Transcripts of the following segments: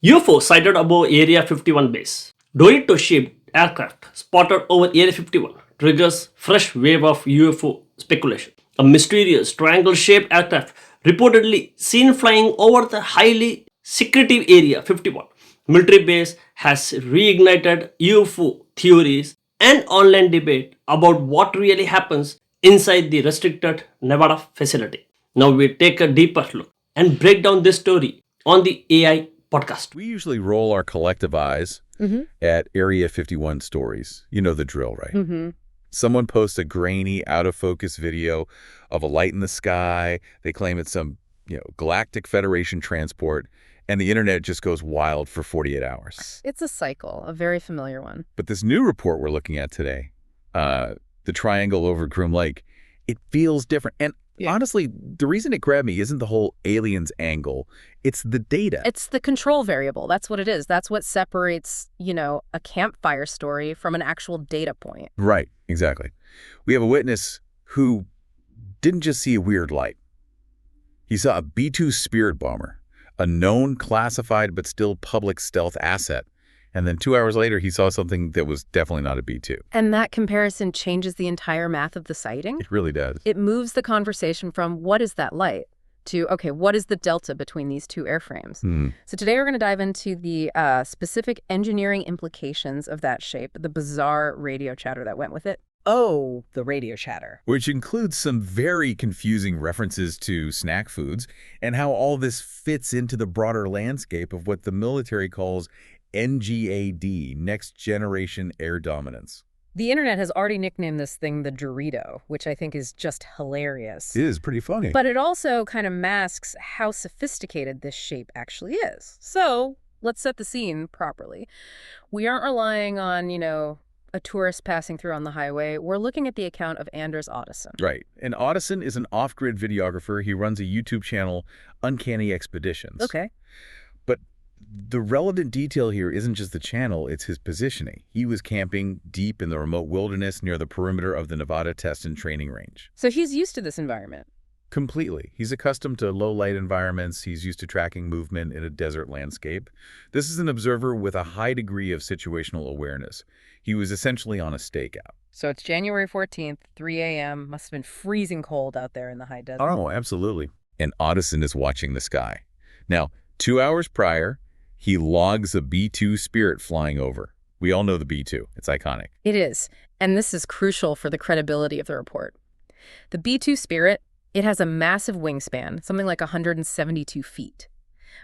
UFO sighted above Area 51 base. Dorito-shaped aircraft spotted over Area 51 triggers fresh wave of UFO speculation. A mysterious triangle-shaped aircraft reportedly seen flying over the highly secretive Area 51 military base has reignited UFO theories and online debate about what really happens inside the restricted Nevada facility. Now we take a deeper look and break down this story on the AI podcast. We usually roll our collective eyes at Area 51 stories. You know the drill, right? Someone posts a grainy, out-of-focus video of a light in the sky. They claim it's some, Galactic Federation transport, and the internet just goes wild for 48 hours. It's a cycle, a very familiar one. But this new report we're looking at today, the triangle over Groom Lake, it feels different. And honestly, the reason it grabbed me isn't the whole aliens angle. It's the data. It's the control variable. That's what it is. That's what separates, a campfire story from an actual data point. Right, exactly. We have a witness who didn't just see a weird light. He saw a B-2 Spirit bomber, a known classified but still public stealth asset. And then 2 hours later, he saw something that was definitely not a B-2. And that comparison changes the entire math of the sighting. It really does. It moves the conversation from what is that light to, okay, what is the delta between these two airframes? So today we're going to dive into the specific engineering implications of that shape, the bizarre radio chatter that went with it. Oh, the radio chatter. Which includes some very confusing references to snack foods and how all this fits into the broader landscape of what the military calls NGAD, Next Generation Air Dominance. The internet has already nicknamed this thing the Dorito, which I think is just hilarious. It is pretty funny. But it also kind of masks how sophisticated this shape actually is. So let's set the scene properly. We aren't relying on, a tourist passing through on the highway. We're looking at the account of Anders Ottosson. Right. And Ottosson is an off-grid videographer. He runs a YouTube channel, Uncanny Expeditions. Okay. But the relevant detail here isn't just the channel, it's his positioning. He was camping deep in the remote wilderness near the perimeter of the Nevada Test and Training Range. So he's used to this environment. Completely. He's accustomed to low-light environments. He's used to tracking movement in a desert landscape. This is an observer with a high degree of situational awareness. He was essentially on a stakeout. So it's January 14th, 3 a.m. Must have been freezing cold out there in the high desert. Oh, absolutely. And Ottosson is watching the sky. Now, 2 hours prior, he logs a B-2 Spirit flying over. We all know the B-2. It's iconic. It is. And this is crucial for the credibility of the report. The B-2 Spirit, it has a massive wingspan, something like 172 feet.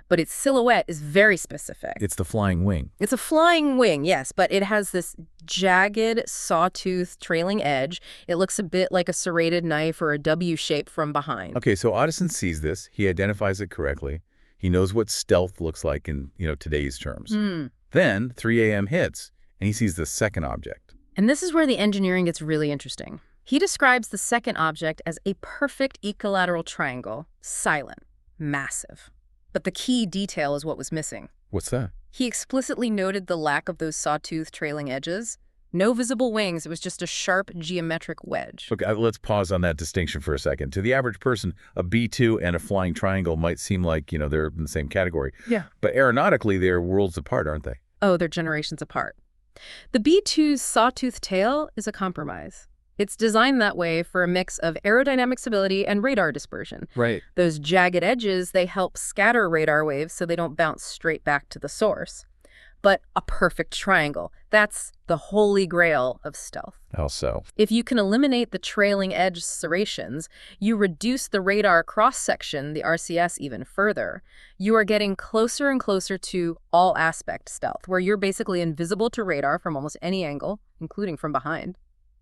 But its silhouette is very specific. It's the flying wing. It's a flying wing, yes, but it has this jagged, sawtooth, trailing edge. It looks a bit like a serrated knife or a W shape from behind. Okay, so Ottosson sees this. He identifies it correctly. He knows what stealth looks like in, today's terms. Then 3 a.m. hits, and he sees the second object. And this is where the engineering gets really interesting. He describes the second object as a perfect equilateral triangle, silent, massive. But the key detail is what was missing. What's that? He explicitly noted the lack of those sawtooth trailing edges. No visible wings, it was just a sharp geometric wedge. Okay, let's pause on that distinction for a second. To the average person, a B-2 and a flying triangle might seem like, they're in the same category. Yeah. But aeronautically, they're worlds apart, aren't they? Oh, they're generations apart. The B-2's sawtooth tail is a compromise. It's designed that way for a mix of aerodynamic stability and radar dispersion. Right. Those jagged edges, they help scatter radar waves so they don't bounce straight back to the source. But a perfect triangle, that's the holy grail of stealth. How so? If you can eliminate the trailing edge serrations, you reduce the radar cross-section, the RCS, even further. You are getting closer and closer to all-aspect stealth, where you're basically invisible to radar from almost any angle, including from behind.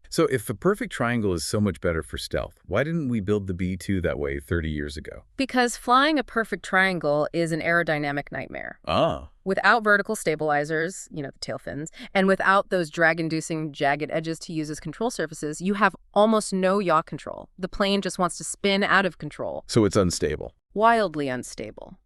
So if the perfect triangle is so much better for stealth, why didn't we build the B-2 that way 30 years ago? Because flying a perfect triangle is an aerodynamic nightmare. Ah. Without vertical stabilizers, the tail fins, and without those drag-inducing jagged edges to use as control surfaces, you have almost no yaw control. The plane just wants to spin out of control. So it's unstable. Wildly unstable.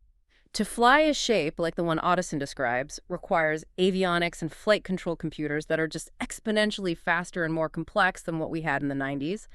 To fly a shape like the one Ottosson describes requires avionics and flight control computers that are just exponentially faster and more complex than what we had in the 90s.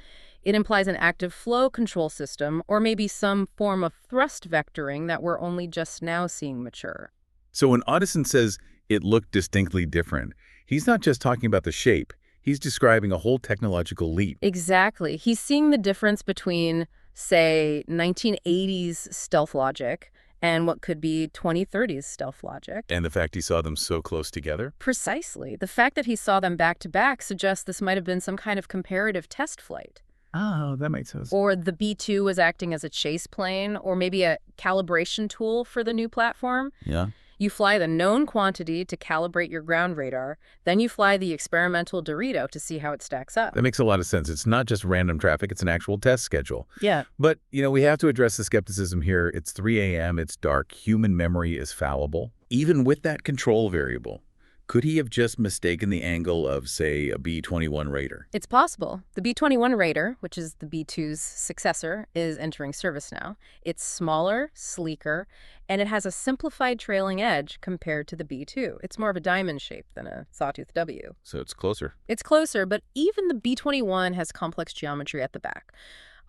It implies an active flow control system or maybe some form of thrust vectoring that we're only just now seeing mature. So when Audison says it looked distinctly different, he's not just talking about the shape. He's describing a whole technological leap. Exactly. He's seeing the difference between, say, 1980s stealth logic and what could be 2030s stealth logic. And the fact he saw them so close together? Precisely. The fact that he saw them back to back suggests this might have been some kind of comparative test flight. Oh, that makes sense. Or the B-2 was acting as a chase plane, or maybe a calibration tool for the new platform. Yeah. You fly the known quantity to calibrate your ground radar, then you fly the experimental Dorito to see how it stacks up. That makes a lot of sense. It's not just random traffic, it's an actual test schedule. Yeah. But, we have to address the skepticism here. It's 3 a.m., it's dark, human memory is fallible. Even with that control variable, could he have just mistaken the angle of, say, a B-21 Raider? It's possible. The B-21 Raider, which is the B-2's successor, is entering service now. It's smaller, sleeker, and it has a simplified trailing edge compared to the B-2. It's more of a diamond shape than a sawtooth W. So it's closer. It's closer, but even the B-21 has complex geometry at the back.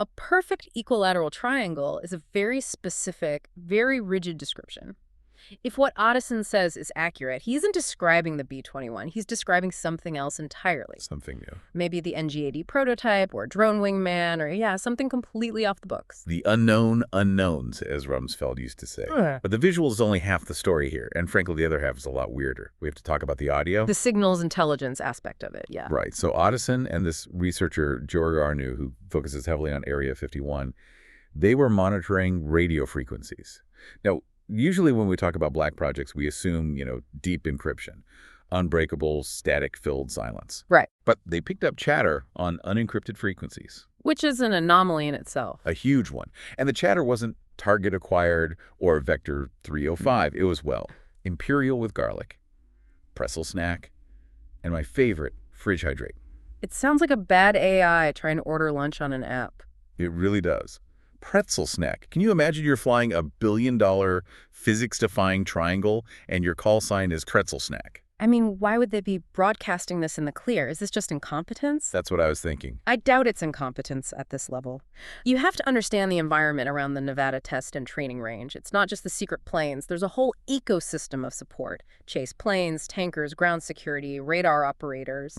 A perfect equilateral triangle is a very specific, very rigid description. If what Audison says is accurate, he isn't describing the B-21. He's describing something else entirely. Something new. Maybe the NG-80 prototype or drone wingman or, something completely off the books. The unknown unknowns, as Rumsfeld used to say. But the visual is only half the story here, and frankly, the other half is a lot weirder. We have to talk about the audio. The signals intelligence aspect of it, yeah. Right. So Audison and this researcher, George Arnu, who focuses heavily on Area 51, they were monitoring radio frequencies. Now, usually when we talk about black projects, we assume, deep encryption, unbreakable, static-filled silence. Right. But they picked up chatter on unencrypted frequencies. Which is an anomaly in itself. A huge one. And the chatter wasn't target-acquired or Vector 305. It was, Imperial with garlic, pretzel snack, and my favorite, fridge hydrate. It sounds like a bad AI trying to order lunch on an app. It really does. Pretzel snack. Can you imagine you're flying $1 billion physics-defying triangle and your call sign is pretzel snack? I mean, why would they be broadcasting this in the clear? Is this just incompetence? That's what I was thinking. I doubt it's incompetence at this level. You have to understand the environment around the Nevada test and training range. It's not just the secret planes. There's a whole ecosystem of support. Chase planes, tankers, ground security, radar operators.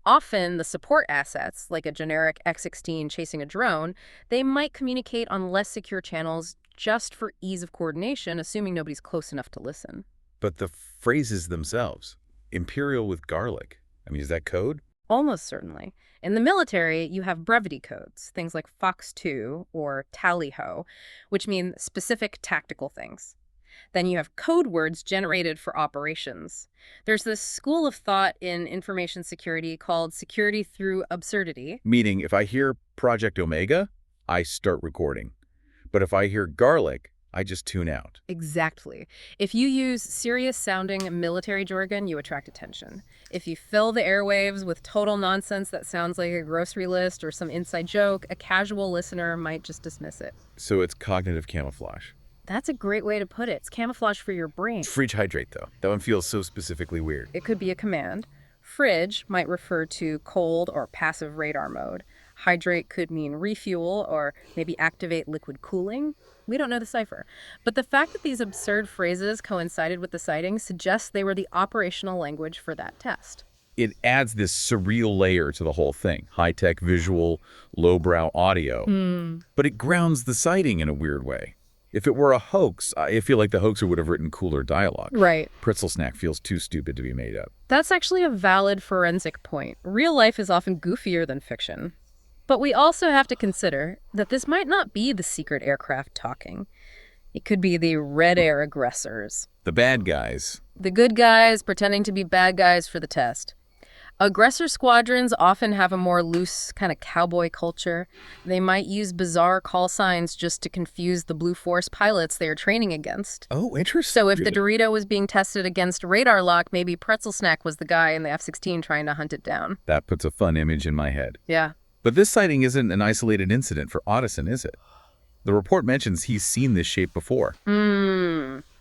Often, the support assets, like a generic X-16 chasing a drone, they might communicate on less secure channels just for ease of coordination, assuming nobody's close enough to listen. But the phrases themselves, Imperial with garlic, is that code? Almost certainly. In the military, you have brevity codes, things like Fox 2 or Tally-Ho, which mean specific tactical things. Then you have code words generated for operations. There's this school of thought in information security called security through absurdity. Meaning, if I hear Project Omega, I start recording. But if I hear garlic, I just tune out. Exactly. If you use serious-sounding military jargon, you attract attention. If you fill the airwaves with total nonsense that sounds like a grocery list or some inside joke, a casual listener might just dismiss it. So it's cognitive camouflage. That's a great way to put it. It's camouflage for your brain. Fridge hydrate, though. That one feels so specifically weird. It could be a command. Fridge might refer to cold or passive radar mode. Hydrate could mean refuel or maybe activate liquid cooling. We don't know the cipher. But the fact that these absurd phrases coincided with the sightings suggests they were the operational language for that test. It adds this surreal layer to the whole thing. High-tech visual, lowbrow audio. But it grounds the sighting in a weird way. If it were a hoax, I feel like the hoaxer would have written cooler dialogue. Right. Pretzel snack feels too stupid to be made up. That's actually a valid forensic point. Real life is often goofier than fiction. But we also have to consider that this might not be the secret aircraft talking. It could be the red air aggressors. The bad guys. The good guys pretending to be bad guys for the test. Aggressor squadrons often have a more loose kind of cowboy culture. They might use bizarre call signs just to confuse the Blue Force pilots they are training against. Oh, interesting. So if the Dorito was being tested against radar lock, maybe Pretzel Snack was the guy in the F-16 trying to hunt it down. That puts a fun image in my head. Yeah. But this sighting isn't an isolated incident for Audison, is it? The report mentions he's seen this shape before.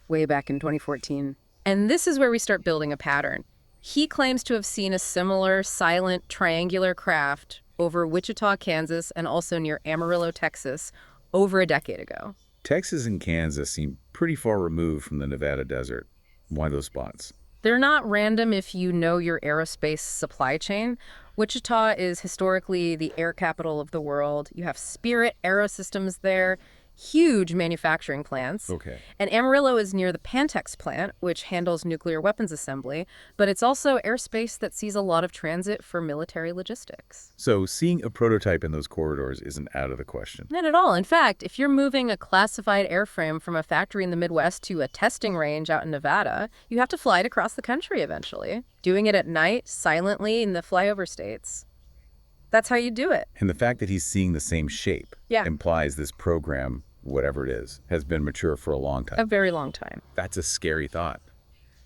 Way back in 2014. And this is where we start building a pattern. He claims to have seen a similar silent triangular craft over Wichita, Kansas, and also near Amarillo, Texas, over a decade ago. Texas and Kansas seem pretty far removed from the Nevada desert. Why those spots? They're not random if you know your aerospace supply chain. Wichita is historically the air capital of the world. You have Spirit Aerosystems there, huge manufacturing plants. Okay. And Amarillo is near the Pantex plant, which handles nuclear weapons assembly, but it's also airspace that sees a lot of transit for military logistics. So seeing a prototype in those corridors isn't out of the question. Not at all. In fact, if you're moving a classified airframe from a factory in the Midwest to a testing range out in Nevada, you have to fly it across the country eventually. Doing it at night, silently, in the flyover states. That's how you do it. And the fact that he's seeing the same shape Yeah. implies this program, whatever it is, has been mature for a long time. A very long time. That's a scary thought.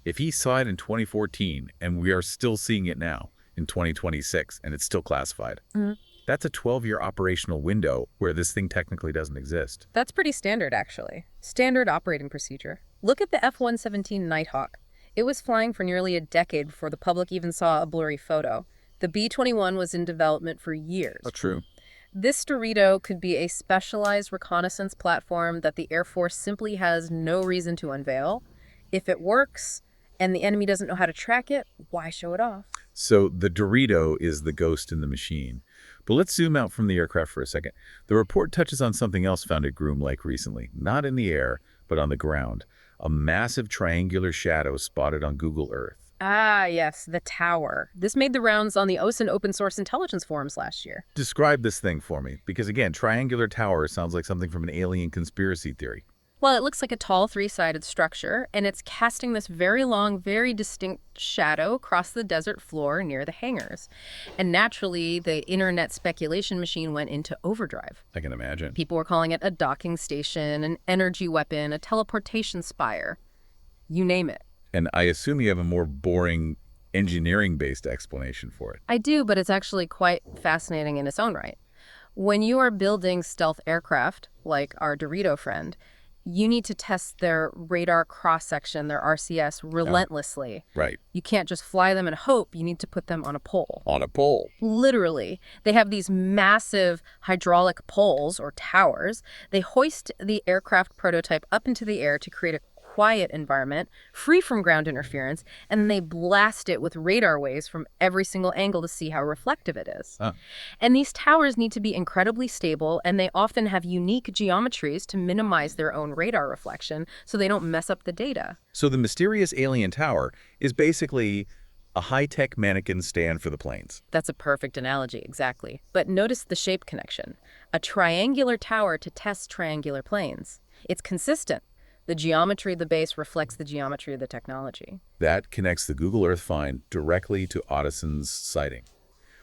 If he saw it in 2014 and we are still seeing it now in 2026 and it's still classified, that's a 12-year operational window where this thing technically doesn't exist. That's pretty standard, actually. Standard operating procedure. Look at the F-117 Nighthawk. It was flying for nearly a decade before the public even saw a blurry photo. The B-21 was in development for years. True. This Dorito could be a specialized reconnaissance platform that the Air Force simply has no reason to unveil. If it works and the enemy doesn't know how to track it, why show it off? So the Dorito is the ghost in the machine. But let's zoom out from the aircraft for a second. The report touches on something else found at Groom Lake recently, not in the air, but on the ground. A massive triangular shadow spotted on Google Earth. Ah, yes, the tower. This made the rounds on the OSINT open source intelligence forums last year. Describe this thing for me, because again, triangular tower sounds like something from an alien conspiracy theory. Well, it looks like a tall three-sided structure, and it's casting this very long, very distinct shadow across the desert floor near the hangars. And naturally, the internet speculation machine went into overdrive. I can imagine. People were calling it a docking station, an energy weapon, a teleportation spire. You name it. And I assume you have a more boring engineering-based explanation for it. I do, but it's actually quite fascinating in its own right. When you are building stealth aircraft, like our Dorito friend, you need to test their radar cross-section, their RCS, relentlessly. Right. You can't just fly them and hope. You need to put them on a pole. On a pole. Literally. They have these massive hydraulic poles or towers. They hoist the aircraft prototype up into the air to create a quiet environment, free from ground interference, and then they blast it with radar waves from every single angle to see how reflective it is. And these towers need to be incredibly stable, and they often have unique geometries to minimize their own radar reflection so they don't mess up the data. So the mysterious alien tower is basically a high-tech mannequin stand for the planes. That's a perfect analogy, exactly. But notice the shape connection. A triangular tower to test triangular planes. It's consistent. The geometry of the base reflects the geometry of the technology. That connects the Google Earth find directly to Audison's sighting.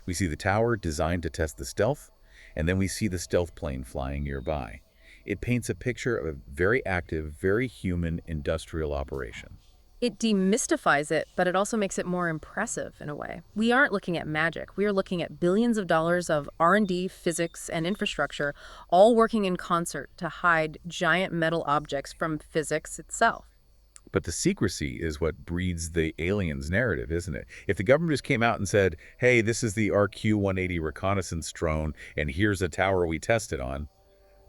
We see the tower designed to test the stealth, and then we see the stealth plane flying nearby. It paints a picture of a very active, very human industrial operation. It demystifies it, but it also makes it more impressive in a way. We aren't looking at magic. We are looking at billions of dollars of R&D, physics, and infrastructure, all working in concert to hide giant metal objects from physics itself. But the secrecy is what breeds the aliens narrative, isn't it? If the government just came out and said, hey, this is the RQ-180 reconnaissance drone, and here's a tower we tested on,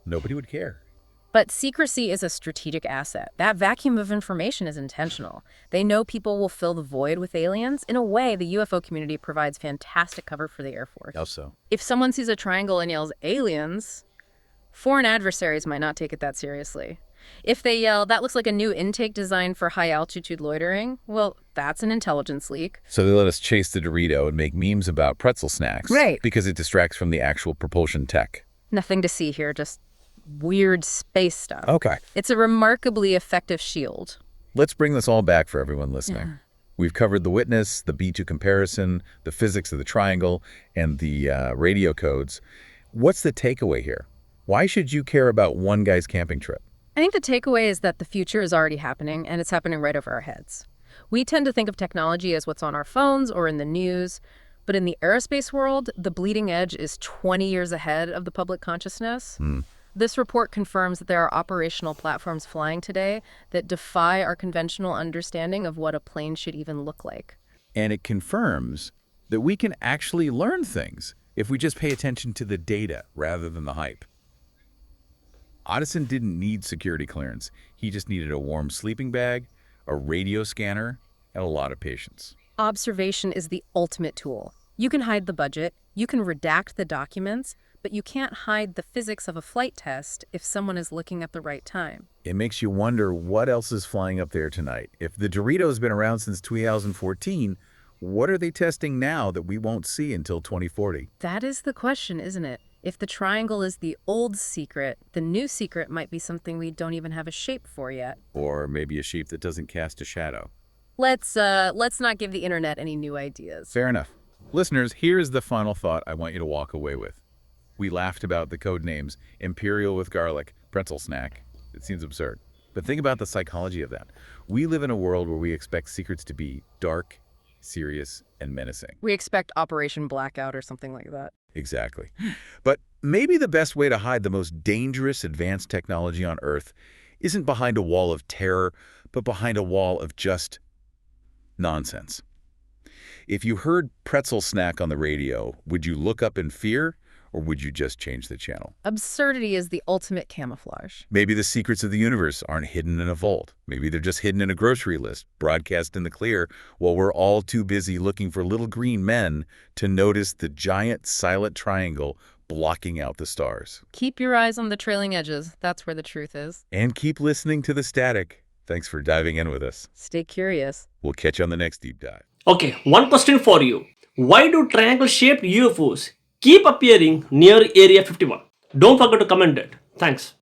nobody would care. But secrecy is a strategic asset. That vacuum of information is intentional. They know people will fill the void with aliens. In a way, the UFO community provides fantastic cover for the Air Force. How so? If someone sees a triangle and yells, aliens, foreign adversaries might not take it that seriously. If they yell, that looks like a new intake design for high-altitude loitering, well, that's an intelligence leak. So they let us chase the Dorito and make memes about pretzel snacks. Right. Because it distracts from the actual propulsion tech. Nothing to see here, just weird space stuff. Okay. It's a remarkably effective shield. Let's bring this all back for everyone listening. We've covered the witness, the B2 comparison, the physics of the triangle, and the radio codes. What's the takeaway here? Why should you care about one guy's camping trip? I think the takeaway is that the future is already happening, and it's happening right over our heads. We tend to think of technology as what's on our phones or in the news, but in the aerospace world, the bleeding edge is 20 years ahead of the public consciousness. This report confirms that there are operational platforms flying today that defy our conventional understanding of what a plane should even look like. And it confirms that we can actually learn things if we just pay attention to the data rather than the hype. Audison didn't need security clearance. He just needed a warm sleeping bag, a radio scanner, and a lot of patience. Observation is the ultimate tool. You can hide the budget, you can redact the documents, but you can't hide the physics of a flight test if someone is looking at the right time. It makes you wonder what else is flying up there tonight. If the Dorito's been around since 2014, what are they testing now that we won't see until 2040? That is the question, isn't it? If the triangle is the old secret, the new secret might be something we don't even have a shape for yet. Or maybe a shape that doesn't cast a shadow. Let's not give the internet any new ideas. Fair enough. Listeners, here is the final thought I want you to walk away with. We laughed about the code names, Imperial with garlic, pretzel snack. It seems absurd. But think about the psychology of that. We live in a world where we expect secrets to be dark, serious, and menacing. We expect Operation Blackout or something like that. Exactly. But maybe the best way to hide the most dangerous advanced technology on Earth isn't behind a wall of terror, but behind a wall of just nonsense. If you heard pretzel snack on the radio, would you look up in fear, or would you just change the channel? Absurdity is the ultimate camouflage. Maybe the secrets of the universe aren't hidden in a vault. Maybe they're just hidden in a grocery list, broadcast in the clear, while we're all too busy looking for little green men to notice the giant silent triangle blocking out the stars. Keep your eyes on the trailing edges. That's where the truth is. And keep listening to the static. Thanks for diving in with us. Stay curious. We'll catch you on the next deep dive. Okay, one question for you. Why do triangle-shaped UFOs keep appearing near Area 51? Don't forget to comment it. Thanks.